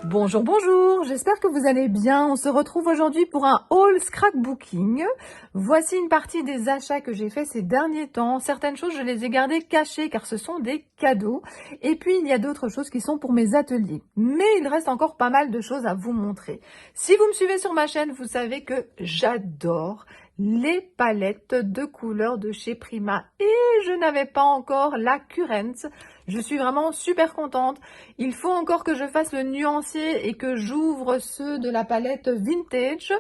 Bonjour, bonjour, j'espère que vous allez bien. On se retrouve aujourd'hui pour un haul scrapbooking. Voici une partie des achats que j'ai fait ces derniers temps. Certaines choses, je les ai gardées cachées car ce sont des cadeaux. Et puis, il y a d'autres choses qui sont pour mes ateliers. Mais il reste encore pas mal de choses à vous montrer. Si vous me suivez sur ma chaîne, vous savez que j'adore les palettes de couleurs de chez Prima. Et je n'avais pas encore la Currents. Je suis vraiment super contente. Il faut encore que je fasse le nuancier et que j'ouvre ceux de la palette Vintage.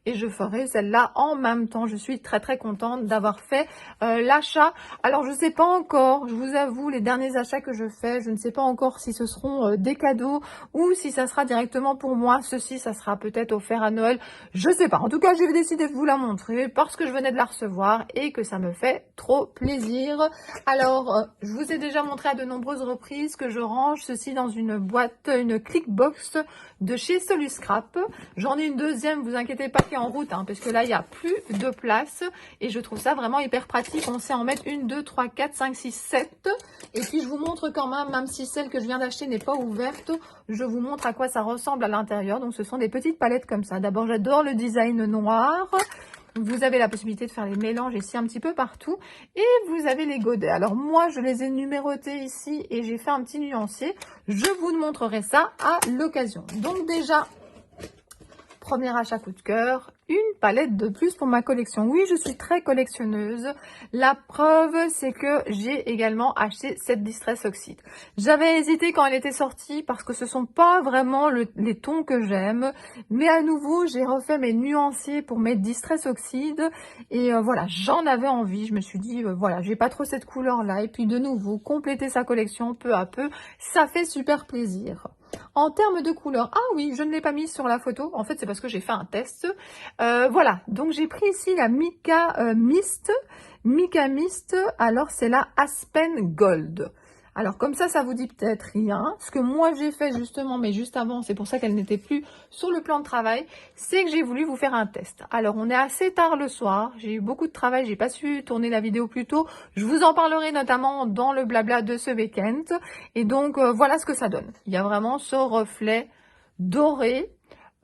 Et je ferai celle-là en même temps. Je suis très contente d'avoir fait l'achat. Alors, je ne sais pas encore, je vous avoue, les derniers achats que je fais, je ne sais pas encore si ce seront des cadeaux ou si ça sera directement pour moi. Ceci, ça sera peut-être offert à Noël. Je ne sais pas. En tout cas, j'ai décidé de vous la montrer parce que je venais de la recevoir et que ça me fait trop plaisir. Alors, je vous ai déjà montré à de nombreuses reprises que je range ceci dans une boîte, une clickbox de chez Soluscrap. J'en ai une deuxième, vous inquiétez pas, qui est en route, parce que là, il n'y a plus de place. Et je trouve ça vraiment hyper pratique. On sait en mettre 1, 2, 3, 4, 5, 6, 7. Et puis, je vous montre quand même si celle que je viens d'acheter n'est pas ouverte, je vous montre à quoi ça ressemble à l'intérieur. Donc, ce sont des petites palettes comme ça. D'abord, j'adore le design noir. Vous avez la possibilité de faire les mélanges ici un petit peu partout. Et vous avez les godets. Alors moi, je les ai numérotés ici et j'ai fait un petit nuancier. Je vous montrerai ça à l'occasion. Donc déjà, premier achat coup de cœur, une palette de plus pour ma collection. Oui, je suis très collectionneuse. La preuve, c'est que j'ai également acheté cette Distress Oxide. J'avais hésité quand elle était sortie parce que ce sont pas vraiment les tons que j'aime. Mais à nouveau, j'ai refait mes nuanciers pour mes Distress Oxide. Et voilà, j'en avais envie. Je me suis dit, voilà, j'ai pas trop cette couleur-là. Et puis de nouveau, compléter sa collection peu à peu, ça fait super plaisir. En termes de couleur, ah oui, je ne l'ai pas mise sur la photo. En fait, c'est parce que j'ai fait un test. Voilà, donc j'ai pris ici la Mica Mist. Mica Mist, alors c'est la Aspen Gold. Alors comme ça vous dit peut-être rien. Ce que moi j'ai fait justement, mais juste avant, c'est pour ça qu'elle n'était plus sur le plan de travail, c'est que j'ai voulu vous faire un test. Alors on est assez tard le soir, j'ai eu beaucoup de travail, j'ai pas su tourner la vidéo plus tôt. Je vous en parlerai notamment dans le blabla de ce week-end. Et donc voilà ce que ça donne. Il y a vraiment ce reflet doré.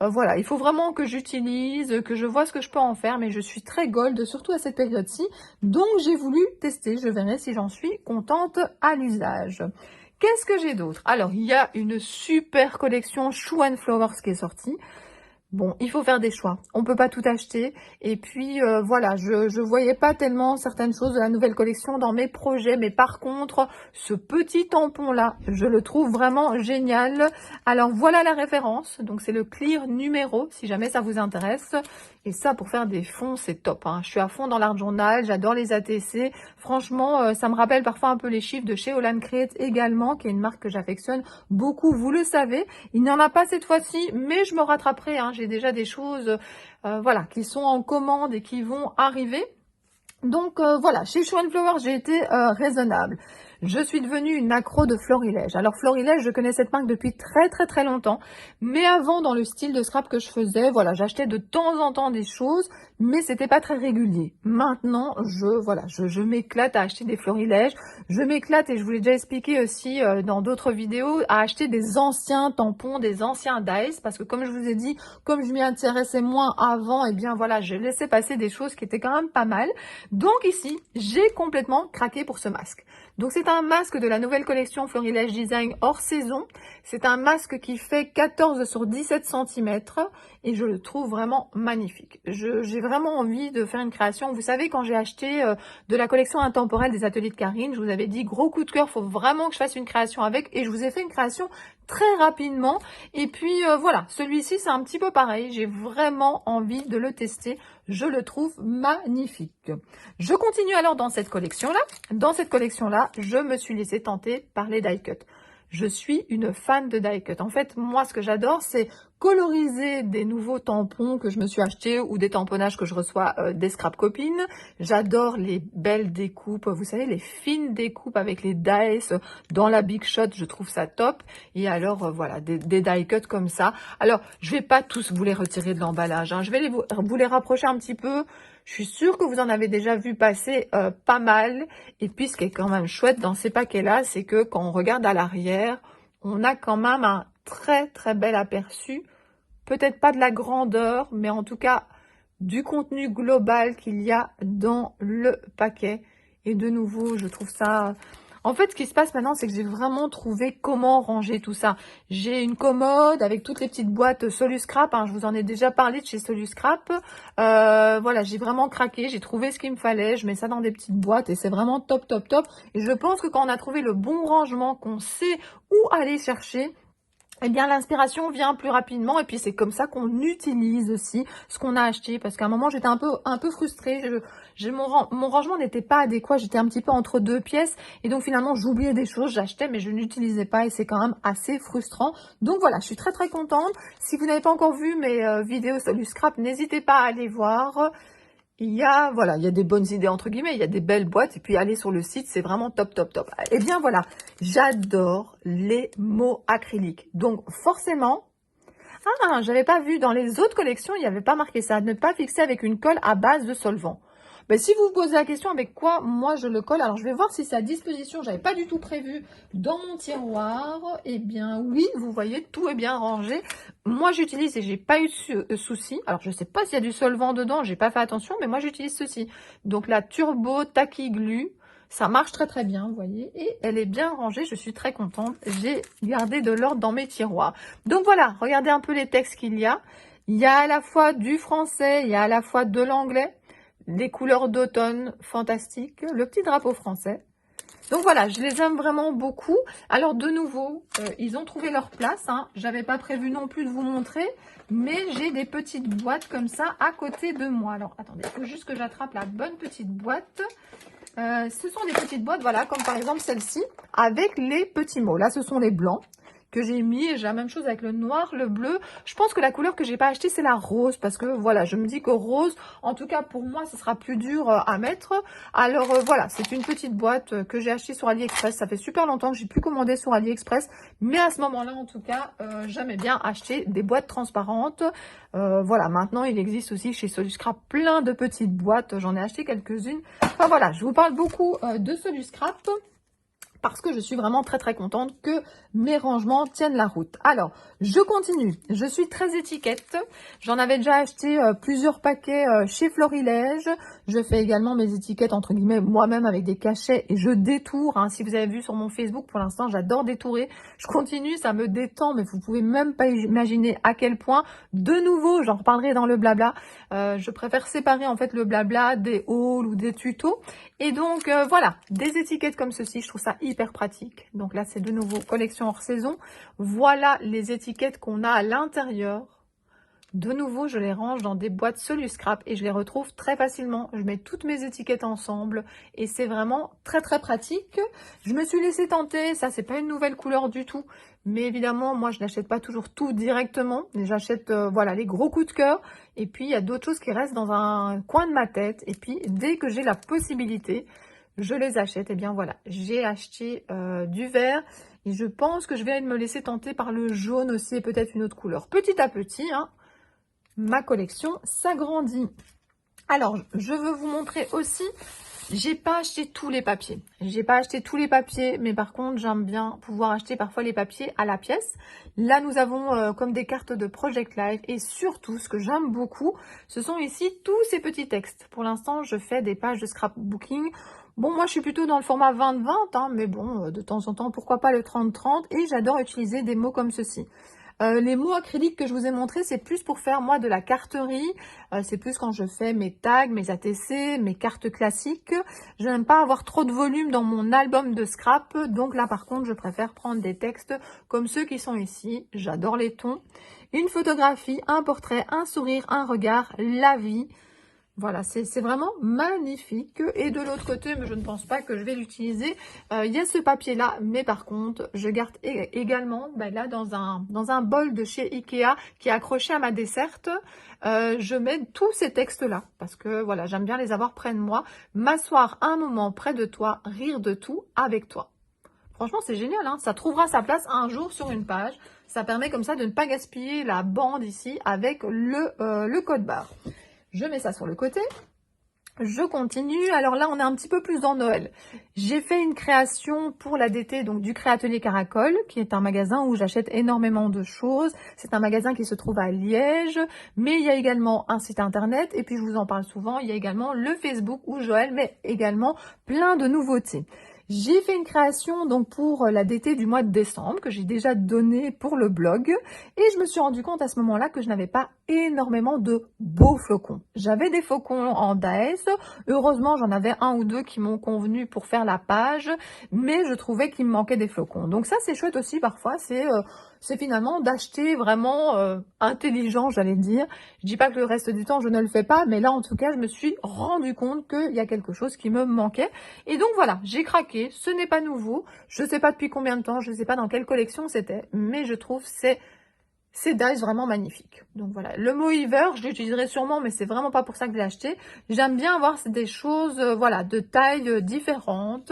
Voilà, il faut vraiment que j'utilise, que je vois ce que je peux en faire, mais je suis très gold, surtout à cette période-ci. Donc, j'ai voulu tester. Je verrai si j'en suis contente à l'usage. Qu'est-ce que j'ai d'autre? Alors, il y a une super collection Shoe and Flowers qui est sortie. Bon, il faut faire des choix. On peut pas tout acheter. Et puis, voilà, je voyais pas tellement certaines choses de la nouvelle collection dans mes projets. Mais par contre, ce petit tampon-là, je le trouve vraiment génial. Alors, voilà la référence. Donc, c'est le Clear numéro, si jamais ça vous intéresse. Et ça, pour faire des fonds, c'est top. Je suis à fond dans l'art journal. J'adore les ATC. Franchement, ça me rappelle parfois un peu les chiffres de chez Holland Create également, qui est une marque que j'affectionne beaucoup. Vous le savez. Il n'y en a pas cette fois-ci, mais je me rattraperai. J'ai déjà des choses voilà, qui sont en commande et qui vont arriver. Donc voilà, chez Shoe and Flowers, j'ai été raisonnable. Je suis devenue une accro de Florilège. Alors Florilège, je connais cette marque depuis très longtemps. Mais avant, dans le style de scrap que je faisais, voilà, j'achetais de temps en temps des choses, mais c'était pas très régulier. Maintenant, je m'éclate à acheter des Florilèges. Je m'éclate, et je vous l'ai déjà expliqué aussi dans d'autres vidéos, à acheter des anciens tampons, des anciens dies, parce que comme je vous ai dit, comme je m'y intéressais moins avant, et bien voilà, j'ai laissé passer des choses qui étaient quand même pas mal. Donc ici, j'ai complètement craqué pour ce masque. Donc c'est un masque de la nouvelle collection Florilège Design hors saison. C'est un masque qui fait 14 sur 17 cm et je le trouve vraiment magnifique. J'ai vraiment envie de faire une création. Vous savez, quand j'ai acheté de la collection intemporelle des ateliers de Karine, je vous avais dit gros coup de cœur, faut vraiment que je fasse une création avec, et je vous ai fait une création très rapidement. Et puis voilà, celui-ci c'est un petit peu pareil, j'ai vraiment envie de le tester. Je le trouve magnifique. Je continue alors dans cette collection-là. Dans cette collection-là, je me suis laissée tenter par les die cut. Je suis une fan de die cut. En fait, moi, ce que j'adore, c'est coloriser des nouveaux tampons que je me suis achetés ou des tamponnages que je reçois des scrap copines. J'adore les belles découpes, vous savez, les fines découpes avec les dies dans la Big Shot, je trouve ça top. Et alors, voilà, des die cut comme ça. Alors, je vais pas tous vous les retirer de l'emballage, je vais vous les rapprocher un petit peu. Je suis sûre que vous en avez déjà vu passer pas mal. Et puis, ce qui est quand même chouette dans ces paquets-là, c'est que quand on regarde à l'arrière, on a quand même un très très bel aperçu. Peut-être pas de la grandeur, mais en tout cas du contenu global qu'il y a dans le paquet. Et de nouveau, je trouve ça... En fait, ce qui se passe maintenant, c'est que j'ai vraiment trouvé comment ranger tout ça. J'ai une commode avec toutes les petites boîtes Soluscrap. Je vous en ai déjà parlé de chez Soluscrap. Voilà, j'ai vraiment craqué. J'ai trouvé ce qu'il me fallait. Je mets ça dans des petites boîtes et c'est vraiment top, top, top. Et je pense que quand on a trouvé le bon rangement, qu'on sait où aller chercher, eh bien, l'inspiration vient plus rapidement et puis c'est comme ça qu'on utilise aussi ce qu'on a acheté. Parce qu'à un moment, j'étais un peu frustrée. Mon rangement n'était pas adéquat. J'étais un petit peu entre deux pièces et donc finalement, j'oubliais des choses. J'achetais mais je n'utilisais pas et c'est quand même assez frustrant. Donc voilà, je suis très très contente. Si vous n'avez pas encore vu mes vidéos sur du scrap, n'hésitez pas à aller voir. Il y a, voilà, il y a des bonnes idées entre guillemets, il y a des belles boîtes et puis aller sur le site, c'est vraiment top, top, top. Eh bien voilà, j'adore les mots acryliques. Donc forcément, j'avais pas vu dans les autres collections, il n'y avait pas marqué ça, ne pas fixer avec une colle à base de solvant. Ben, si vous vous posez la question avec quoi moi je le colle, alors je vais voir si c'est à disposition, j'avais pas du tout prévu dans mon tiroir. Eh bien oui, vous voyez, tout est bien rangé. Moi j'utilise et j'ai pas eu de souci. Alors je sais pas s'il y a du solvant dedans, j'ai pas fait attention, mais moi j'utilise ceci. Donc la Turbo Tacky Glue, ça marche très très bien, vous voyez, et elle est bien rangée, je suis très contente. J'ai gardé de l'ordre dans mes tiroirs. Donc voilà, regardez un peu les textes qu'il y a. Il y a à la fois du français, il y a à la fois de l'anglais. Des couleurs d'automne fantastiques, le petit drapeau français. Donc voilà, je les aime vraiment beaucoup. Alors de nouveau, ils ont trouvé leur place. J'avais pas prévu non plus de vous montrer, mais j'ai des petites boîtes comme ça à côté de moi. Alors attendez, il faut juste que j'attrape la bonne petite boîte. Ce sont des petites boîtes, voilà, comme par exemple celle-ci, avec les petits mots. Là, ce sont les blancs que j'ai mis et j'ai la même chose avec le noir, le bleu. Je pense que la couleur que j'ai pas achetée, c'est la rose parce que voilà, je me dis que rose, en tout cas pour moi, ce sera plus dur à mettre. Alors voilà, c'est une petite boîte que j'ai achetée sur AliExpress. Ça fait super longtemps que j'ai plus commandé sur AliExpress, mais à ce moment-là, en tout cas, j'aimais bien acheter des boîtes transparentes. Voilà, maintenant il existe aussi chez Soluscrap plein de petites boîtes. J'en ai acheté quelques-unes. Enfin voilà, je vous parle beaucoup de Soluscrap parce que je suis vraiment très très contente que mes rangements tiennent la route. Alors, je continue. Je suis très étiquette. J'en avais déjà acheté plusieurs paquets chez Florilège. Je fais également mes étiquettes entre guillemets moi-même avec des cachets et je détourne. Si vous avez vu sur mon Facebook, pour l'instant, j'adore détourer. Je continue, ça me détend, mais vous pouvez même pas imaginer à quel point. De nouveau, j'en reparlerai dans le blabla. Je préfère séparer en fait le blabla des hauls ou des tutos. Et donc voilà, des étiquettes comme ceci, je trouve ça hyper pratique. Donc là, c'est de nouveau collection hors saison. Voilà les étiquettes qu'on a à l'intérieur. De nouveau, je les range dans des boîtes Soluscrap et je les retrouve très facilement. Je mets toutes mes étiquettes ensemble et c'est vraiment très très pratique. Je me suis laissée tenter, ça c'est pas une nouvelle couleur du tout. Mais évidemment, moi je n'achète pas toujours tout directement. J'achète voilà les gros coups de cœur. Et puis il y a d'autres choses qui restent dans un coin de ma tête. Et puis dès que j'ai la possibilité, je les achète. Et bien voilà, j'ai acheté du vert. Et je pense que je vais me laisser tenter par le jaune aussi et peut-être une autre couleur. Petit à petit, ma collection s'agrandit. Alors, je veux vous montrer aussi, j'ai pas acheté tous les papiers. J'ai pas acheté tous les papiers, mais par contre, j'aime bien pouvoir acheter parfois les papiers à la pièce. Là, nous avons comme des cartes de Project Life et surtout, ce que j'aime beaucoup, ce sont ici tous ces petits textes. Pour l'instant, je fais des pages de scrapbooking. Bon, moi, je suis plutôt dans le format 20-20, mais bon, de temps en temps, pourquoi pas le 30-30 et j'adore utiliser des mots comme ceci. Les mots acryliques que je vous ai montrés, c'est plus pour faire moi de la carterie. C'est plus quand je fais mes tags, mes ATC, mes cartes classiques. Je n'aime pas avoir trop de volume dans mon album de scrap. Donc là, par contre, je préfère prendre des textes comme ceux qui sont ici. J'adore les tons. Une photographie, un portrait, un sourire, un regard, la vie. Voilà, c'est vraiment magnifique. Et de l'autre côté, mais je ne pense pas que je vais l'utiliser, il y a ce papier-là. Mais par contre, je garde également, là, dans un bol de chez Ikea qui est accroché à ma desserte, je mets tous ces textes-là. Parce que, voilà, j'aime bien les avoir près de moi. M'asseoir un moment près de toi, rire de tout avec toi. Franchement, c'est génial, ça trouvera sa place un jour sur une page. Ça permet comme ça de ne pas gaspiller la bande ici avec le code barre. Je mets ça sur le côté. Je continue. Alors là, on est un petit peu plus dans Noël. J'ai fait une création pour la DT, donc du Créatelier Caracol, qui est un magasin où j'achète énormément de choses. C'est un magasin qui se trouve à Liège, mais il y a également un site internet, et puis je vous en parle souvent, il y a également le Facebook où Joël met également plein de nouveautés. J'ai fait une création donc pour la DT du mois de décembre que j'ai déjà donnée pour le blog et je me suis rendu compte à ce moment-là que je n'avais pas énormément de beaux flocons. J'avais des flocons en Daes, heureusement j'en avais un ou deux qui m'ont convenu pour faire la page, mais je trouvais qu'il me manquait des flocons. Donc ça c'est chouette aussi parfois, c'est finalement d'acheter vraiment intelligent, j'allais dire. Je dis pas que le reste du temps je ne le fais pas, mais là en tout cas je me suis rendu compte qu'il y a quelque chose qui me manquait. Et donc voilà, j'ai craqué, ce n'est pas nouveau, je ne sais pas depuis combien de temps, je ne sais pas dans quelle collection c'était, mais je trouve c'est Dice vraiment magnifique. Donc voilà, le mot hiver, je l'utiliserai sûrement, mais c'est vraiment pas pour ça que je l'ai acheté. J'aime bien avoir des choses, voilà, de tailles différentes.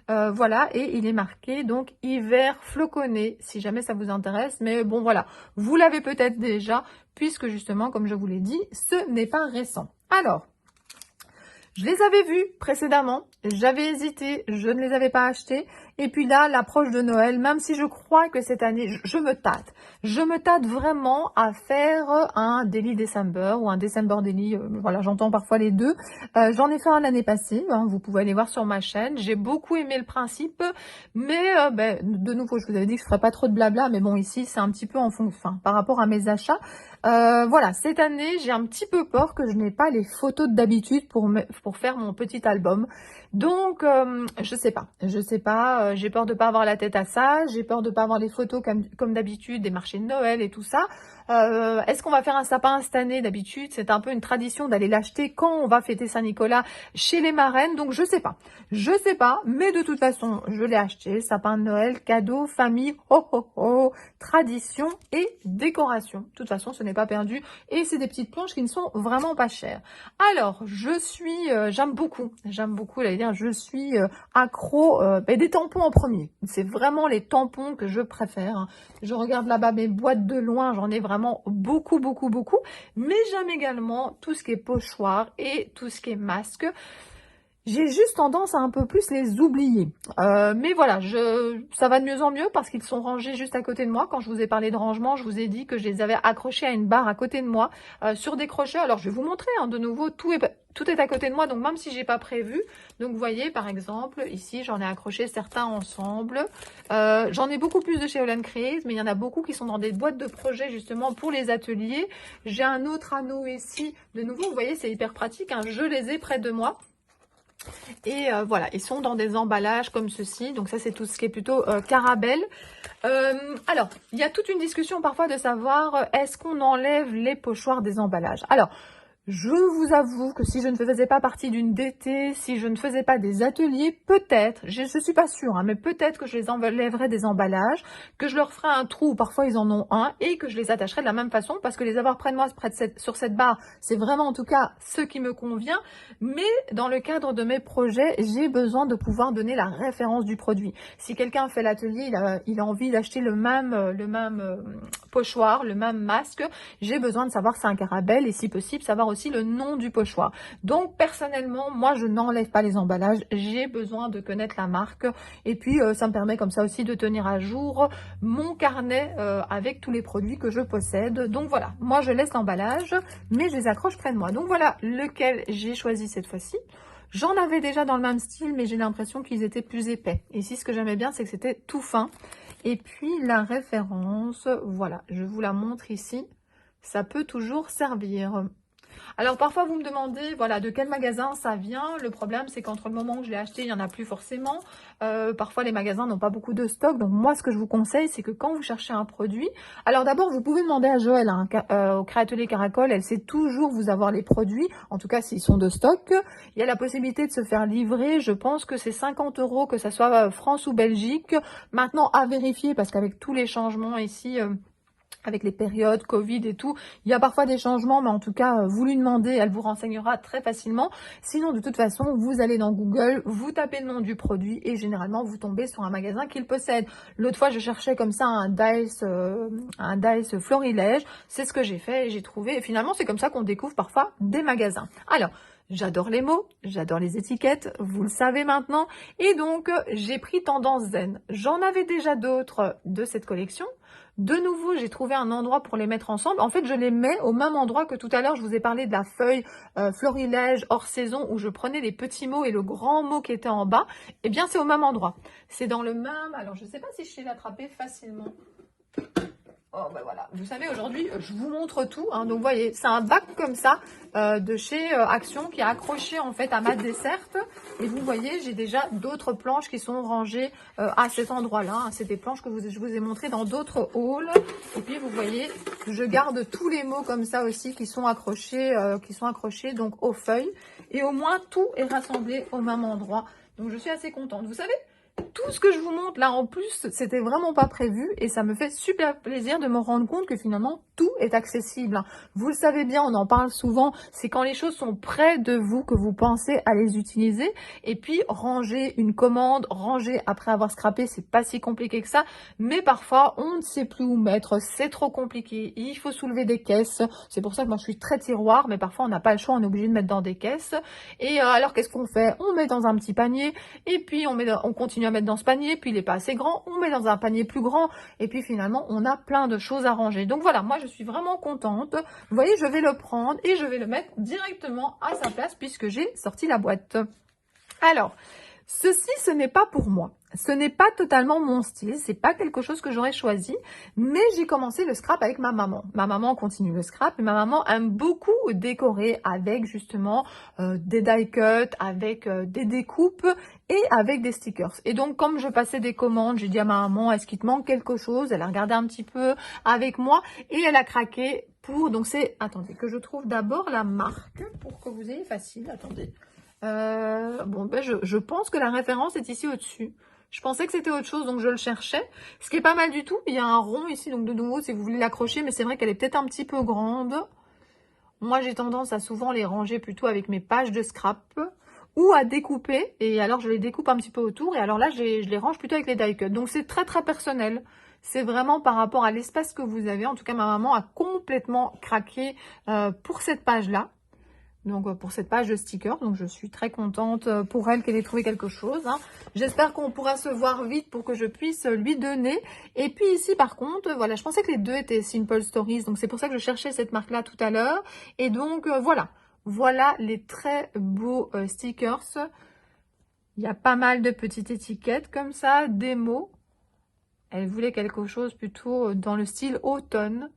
Voilà, et il est marqué donc hiver floconné, si jamais ça vous intéresse. Mais bon, voilà, vous l'avez peut-être déjà, puisque justement, comme je vous l'ai dit, ce n'est pas récent. Alors, je les avais vus précédemment, j'avais hésité, je ne les avais pas achetés. Et puis là, l'approche de Noël, même si je crois que cette année, je me tâte. Je me tâte vraiment à faire un Daily December ou un December Daily. Voilà, j'entends parfois les deux. J'en ai fait un l'année passée, hein, vous pouvez aller voir sur ma chaîne. J'ai beaucoup aimé le principe, mais de nouveau, je vous avais dit que je ne ferais pas trop de blabla, mais bon, ici, c'est un petit peu en fonction, enfin, par rapport à mes achats. Voilà, cette année, j'ai un petit peu peur que je n'ai pas les photos d'habitude pour faire mon petit album. Donc, je sais pas, j'ai peur de pas avoir la tête à ça, j'ai peur de pas avoir les photos comme d'habitude des marchés de Noël et tout ça. Est-ce qu'on va faire un sapin cette année? D'habitude, c'est un peu une tradition d'aller l'acheter quand on va fêter Saint-Nicolas chez les marraines, donc je sais pas, mais de toute façon, je l'ai acheté, sapin de Noël, cadeau, famille, ho ho ho, tradition et décoration. De toute façon, ce n'est pas perdu et c'est des petites planches qui ne sont vraiment pas chères. Alors, j'aime beaucoup, je suis accro des tampons en premier. C'est vraiment les tampons que je préfère, hein. Je regarde là-bas mes boîtes de loin, j'en ai vraiment beaucoup, beaucoup, beaucoup. Mais j'aime également tout ce qui est pochoir et tout ce qui est masque. J'ai juste tendance à un peu plus les oublier. Mais voilà, ça va de mieux en mieux parce qu'ils sont rangés juste à côté de moi. Quand je vous ai parlé de rangement, je vous ai dit que je les avais accrochés à une barre à côté de moi sur des crochets. Alors, je vais vous montrer hein, de nouveau, tout est à côté de moi, donc même si j'ai pas prévu. Donc, vous voyez, par exemple, ici, j'en ai accroché certains ensemble. J'en ai beaucoup plus de chez Holland Create, mais il y en a beaucoup qui sont dans des boîtes de projets, justement, pour les ateliers. J'ai un autre anneau ici. De nouveau, vous voyez, c'est hyper pratique, hein, je les ai près de moi. Et voilà, ils sont dans des emballages comme ceci. Donc ça, c'est tout ce qui est plutôt Carabelle. Alors, il y a toute une discussion parfois de savoir est-ce qu'on enlève les pochoirs des emballages. Alors, je vous avoue que si je ne faisais pas partie d'une DT, si je ne faisais pas des ateliers, peut-être, je ne suis pas sûre, hein, mais peut-être que je les enlèverais des emballages, que je leur ferais un trou, parfois ils en ont un, et que je les attacherais de la même façon, parce que les avoir près de moi, sur cette barre, c'est vraiment en tout cas ce qui me convient, mais dans le cadre de mes projets, j'ai besoin de pouvoir donner la référence du produit. Si quelqu'un fait l'atelier, il a envie d'acheter le même pochoir, le même masque, j'ai besoin de savoir que c'est un Carabelle, et si possible, savoir aussi le nom du pochoir. Donc personnellement, moi je n'enlève pas les emballages, j'ai besoin de connaître la marque et puis ça me permet comme ça aussi de tenir à jour mon carnet avec tous les produits que je possède. Donc voilà, moi je laisse l'emballage mais je les accroche près de moi. Donc voilà lequel j'ai choisi cette fois-ci. J'en avais déjà dans le même style mais j'ai l'impression qu'ils étaient plus épais. Et ici ce que j'aimais bien c'est que c'était tout fin. Et puis la référence, voilà, je vous la montre ici. Ça peut toujours servir. Alors parfois vous me demandez voilà de quel magasin ça vient. Le problème c'est qu'entre le moment où je l'ai acheté, il n'y en a plus forcément. Parfois les magasins n'ont pas beaucoup de stock. Donc moi ce que je vous conseille c'est que quand vous cherchez un produit, alors d'abord vous pouvez demander à Joël hein, au Créatelier Caracol, elle sait toujours vous avoir les produits, en tout cas s'ils sont de stock. Il y a la possibilité de se faire livrer, je pense que c'est 50 €, que ça soit France ou Belgique. Maintenant à vérifier parce qu'avec tous les changements ici... avec les périodes, Covid et tout, il y a parfois des changements, mais en tout cas, vous lui demandez, elle vous renseignera très facilement. Sinon, de toute façon, vous allez dans Google, vous tapez le nom du produit et généralement, vous tombez sur un magasin qu'il possède. L'autre fois, je cherchais comme ça un Dice Florilège. C'est ce que j'ai fait et j'ai trouvé. Et finalement, c'est comme ça qu'on découvre parfois des magasins. Alors, J'adore les mots, j'adore les étiquettes, vous le savez maintenant. Et donc, j'ai pris tendance zen. J'en avais déjà d'autres de cette collection. De nouveau, j'ai trouvé un endroit pour les mettre ensemble. En fait, je les mets au même endroit que tout à l'heure. Je vous ai parlé de la feuille florilège hors saison où je prenais les petits mots et le grand mot qui était en bas. Eh bien, c'est au même endroit. C'est dans le même... Alors, je ne sais pas si je sais l'attraper facilement. Oh ben voilà, vous savez aujourd'hui je vous montre tout, hein. Donc vous voyez c'est un bac comme ça de chez Action qui est accroché en fait à ma desserte et vous voyez j'ai déjà d'autres planches qui sont rangées à cet endroit là, hein. C'est des planches que je vous ai montrées dans d'autres hauls et puis vous voyez je garde tous les mots comme ça aussi qui sont accrochés donc aux feuilles et au moins tout est rassemblé au même endroit, donc je suis assez contente. Vous savez, tout ce que je vous montre là en plus, c'était vraiment pas prévu et ça me fait super plaisir de me rendre compte que finalement tout est accessible. Vous le savez bien, on en parle souvent, c'est quand les choses sont près de vous que vous pensez à les utiliser. Et puis ranger une commande, ranger après avoir scrappé, c'est pas si compliqué que ça, mais parfois on ne sait plus où mettre, c'est trop compliqué, il faut soulever des caisses. C'est pour ça que moi je suis très tiroir, mais parfois on n'a pas le choix, on est obligé de mettre dans des caisses. Et alors qu'est-ce qu'on fait? On met dans un petit panier et puis on continue à mettre dans ce panier, puis il n'est pas assez grand, on met dans un panier plus grand, et puis finalement, on a plein de choses à ranger. Donc voilà, moi je suis vraiment contente. Vous voyez, je vais le prendre et je vais le mettre directement à sa place puisque j'ai sorti la boîte. Alors, ceci, ce n'est pas pour moi. Ce n'est pas totalement mon style, c'est pas quelque chose que j'aurais choisi, mais j'ai commencé le scrap avec ma maman. Ma maman continue le scrap et ma maman aime beaucoup décorer avec justement des die cuts, avec des découpes et avec des stickers. Et donc comme je passais des commandes, j'ai dit à ma maman, est-ce qu'il te manque quelque chose? Elle a regardé un petit peu avec moi et elle a craqué pour, donc c'est, attendez, que je trouve d'abord la marque pour que vous ayez facile, attendez. Bon, ben je pense que la référence est ici au-dessus. Je pensais que c'était autre chose, donc je le cherchais. Ce qui est pas mal du tout. Il y a un rond ici, donc de nouveau, si vous voulez l'accrocher, mais c'est vrai qu'elle est peut-être un petit peu grande. Moi, j'ai tendance à souvent les ranger plutôt avec mes pages de scrap ou à découper. Et alors, je les découpe un petit peu autour. Et alors là, je les range plutôt avec les die cuts. Donc, c'est très, très personnel. C'est vraiment par rapport à l'espace que vous avez. En tout cas, ma maman a complètement craqué pour cette page-là. Donc pour cette page de stickers, donc je suis très contente pour elle qu'elle ait trouvé quelque chose, hein. J'espère qu'on pourra se voir vite pour que je puisse lui donner. Et puis ici par contre, voilà, je pensais que les deux étaient Simple Stories, donc c'est pour ça que je cherchais cette marque-là tout à l'heure. Et donc voilà les très beaux stickers. Il y a pas mal de petites étiquettes comme ça, des mots. Elle voulait quelque chose plutôt dans le style automne.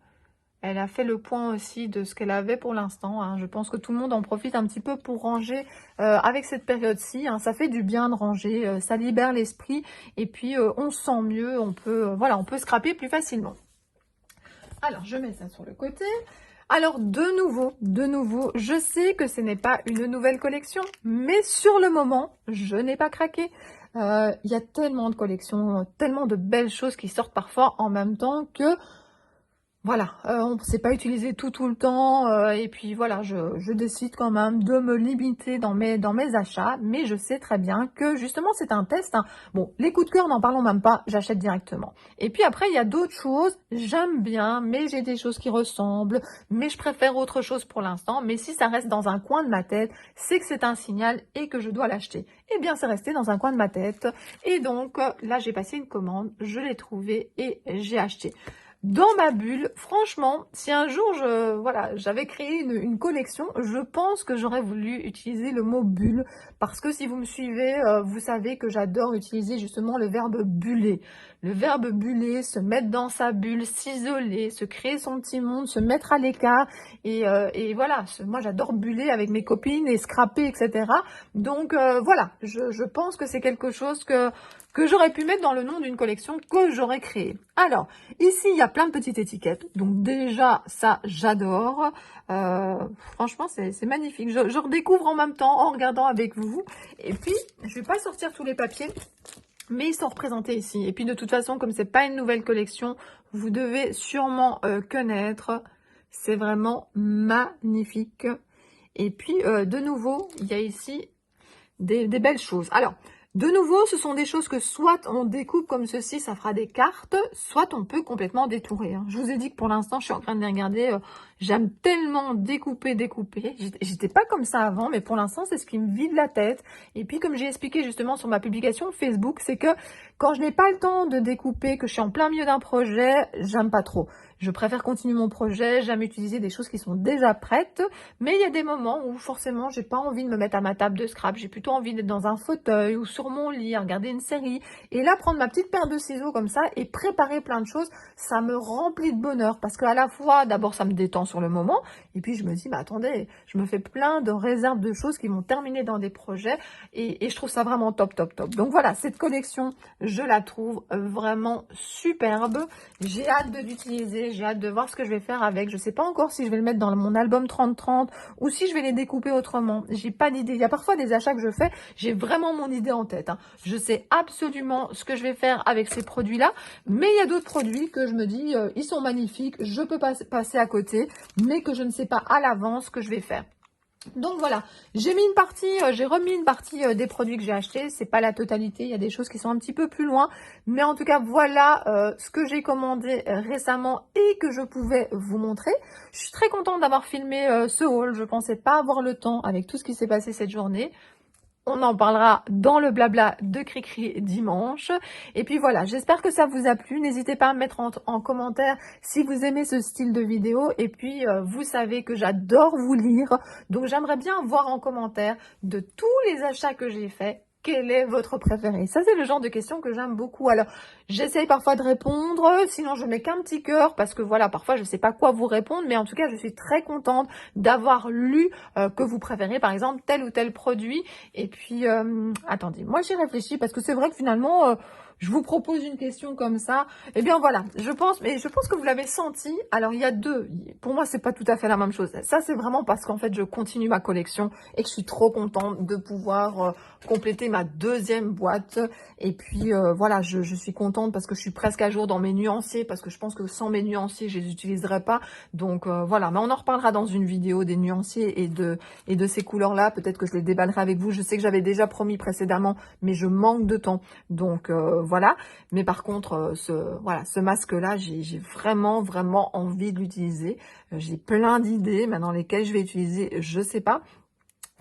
Elle a fait le point aussi de ce qu'elle avait pour l'instant, hein. Je pense que tout le monde en profite un petit peu pour ranger avec cette période-ci, hein. Ça fait du bien de ranger, ça libère l'esprit et puis on se sent mieux, on peut, voilà, on peut scraper plus facilement. Alors, je mets ça sur le côté. Alors, de nouveau, je sais que ce n'est pas une nouvelle collection, mais sur le moment, je n'ai pas craqué. Il y a tellement de collections, tellement de belles choses qui sortent parfois en même temps que... Voilà, on ne sait pas utiliser tout le temps et puis voilà, je décide quand même de me limiter dans mes achats, mais je sais très bien que justement c'est un test, hein. Bon, les coups de cœur, n'en parlons même pas, j'achète directement. Et puis après, il y a d'autres choses, j'aime bien, mais j'ai des choses qui ressemblent, mais je préfère autre chose pour l'instant, mais si ça reste dans un coin de ma tête, c'est que c'est un signal et que je dois l'acheter. Eh bien, c'est resté dans un coin de ma tête, et donc là, j'ai passé une commande, je l'ai trouvé et j'ai acheté. Dans ma bulle, franchement, si un jour j'avais créé une collection, je pense que j'aurais voulu utiliser le mot bulle parce que si vous me suivez, vous savez que j'adore utiliser justement le verbe buller. Le verbe buller, se mettre dans sa bulle, s'isoler, se créer son petit monde, se mettre à l'écart et voilà, moi j'adore buller avec mes copines et scraper, etc. Donc voilà, je pense que c'est quelque chose que j'aurais pu mettre dans le nom d'une collection que j'aurais créée. Alors, ici, il y a plein de petites étiquettes. Donc déjà, ça, j'adore. Franchement, c'est magnifique. Je redécouvre en même temps en regardant avec vous. Et puis, je vais pas sortir tous les papiers, mais ils sont représentés ici. Et puis, de toute façon, comme c'est pas une nouvelle collection, vous devez sûrement connaître. C'est vraiment magnifique. Et puis, de nouveau, il y a ici des belles choses. Alors, de nouveau, ce sont des choses que soit on découpe comme ceci, ça fera des cartes, soit on peut complètement détourer, hein. Je vous ai dit que pour l'instant, je suis en train de les regarder, J'aime tellement découper. J'étais pas comme ça avant, mais pour l'instant, c'est ce qui me vide la tête. Et puis, comme j'ai expliqué justement sur ma publication Facebook, c'est que quand je n'ai pas le temps de découper, que je suis en plein milieu d'un projet, j'aime pas trop. Je préfère continuer mon projet, j'aime utiliser des choses qui sont déjà prêtes, mais il y a des moments où forcément j'ai pas envie de me mettre à ma table de scrap, j'ai plutôt envie d'être dans un fauteuil ou sur mon lit, à regarder une série, et là prendre ma petite paire de ciseaux comme ça et préparer plein de choses, ça me remplit de bonheur, parce qu'à la fois, d'abord ça me détend sur le moment, et puis je me dis, bah attendez, je me fais plein de réserves de choses qui vont terminer dans des projets, et je trouve ça vraiment top. Donc voilà, cette collection, je la trouve vraiment superbe, j'ai hâte de l'utiliser, j'ai hâte de voir ce que je vais faire avec. Je sais pas encore si je vais le mettre dans mon album 30-30 ou si je vais les découper autrement. J'ai pas d'idée. Il y a parfois des achats que je fais, j'ai vraiment mon idée en tête. Je sais absolument ce que je vais faire avec ces produits-là, mais il y a d'autres produits que je me dis, ils sont magnifiques, je peux passer à côté, mais que je ne sais pas à l'avance ce que je vais faire. Donc voilà, j'ai mis une partie, j'ai remis une partie des produits que j'ai achetés. C'est pas la totalité, il y a des choses qui sont un petit peu plus loin, mais en tout cas voilà ce que j'ai commandé récemment et que je pouvais vous montrer. Je suis très contente d'avoir filmé ce haul. Je pensais pas avoir le temps avec tout ce qui s'est passé cette journée. On en parlera dans le blabla de Cricri dimanche. Et puis voilà, j'espère que ça vous a plu. N'hésitez pas à me mettre en commentaire si vous aimez ce style de vidéo. Et puis, vous savez que j'adore vous lire. Donc, j'aimerais bien voir en commentaire de tous les achats que j'ai faits, quel est votre préféré? Ça, c'est le genre de questions que j'aime beaucoup. Alors, j'essaye parfois de répondre, sinon je mets qu'un petit cœur parce que voilà, parfois je ne sais pas quoi vous répondre, mais en tout cas, je suis très contente d'avoir lu que vous préférez, par exemple, tel ou tel produit. Et puis, attendez, moi j'y réfléchis parce que c'est vrai que finalement, je vous propose une question comme ça. Eh bien voilà, je pense que vous l'avez senti. Alors, il y a deux. Pour moi, c'est pas tout à fait la même chose. Ça, c'est vraiment parce qu'en fait, je continue ma collection et que je suis trop contente de pouvoir compléter ma deuxième boîte. Et puis, voilà, je suis contente parce que je suis presque à jour dans mes nuanciers, parce que je pense que sans mes nuanciers, je les utiliserai pas. Donc, voilà. Mais on en reparlera dans une vidéo des nuanciers et de ces couleurs-là. Peut-être que je les déballerai avec vous. Je sais que j'avais déjà promis précédemment, mais je manque de temps. Donc, voilà. Mais par contre, ce masque-là, j'ai vraiment envie de l'utiliser. J'ai plein d'idées, mais dans lesquelles je vais utiliser, je sais pas.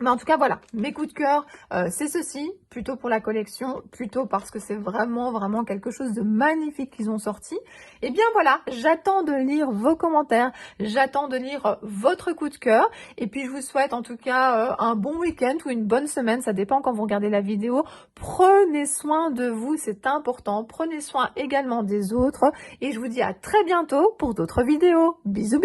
Mais en tout cas, voilà, mes coups de cœur, c'est ceci, plutôt pour la collection, plutôt parce que c'est vraiment quelque chose de magnifique qu'ils ont sorti. Et bien voilà, j'attends de lire vos commentaires, j'attends de lire votre coup de cœur. Et puis, je vous souhaite en tout cas un bon week-end ou une bonne semaine, ça dépend quand vous regardez la vidéo. Prenez soin de vous, c'est important. Prenez soin également des autres. Et je vous dis à très bientôt pour d'autres vidéos. Bisous.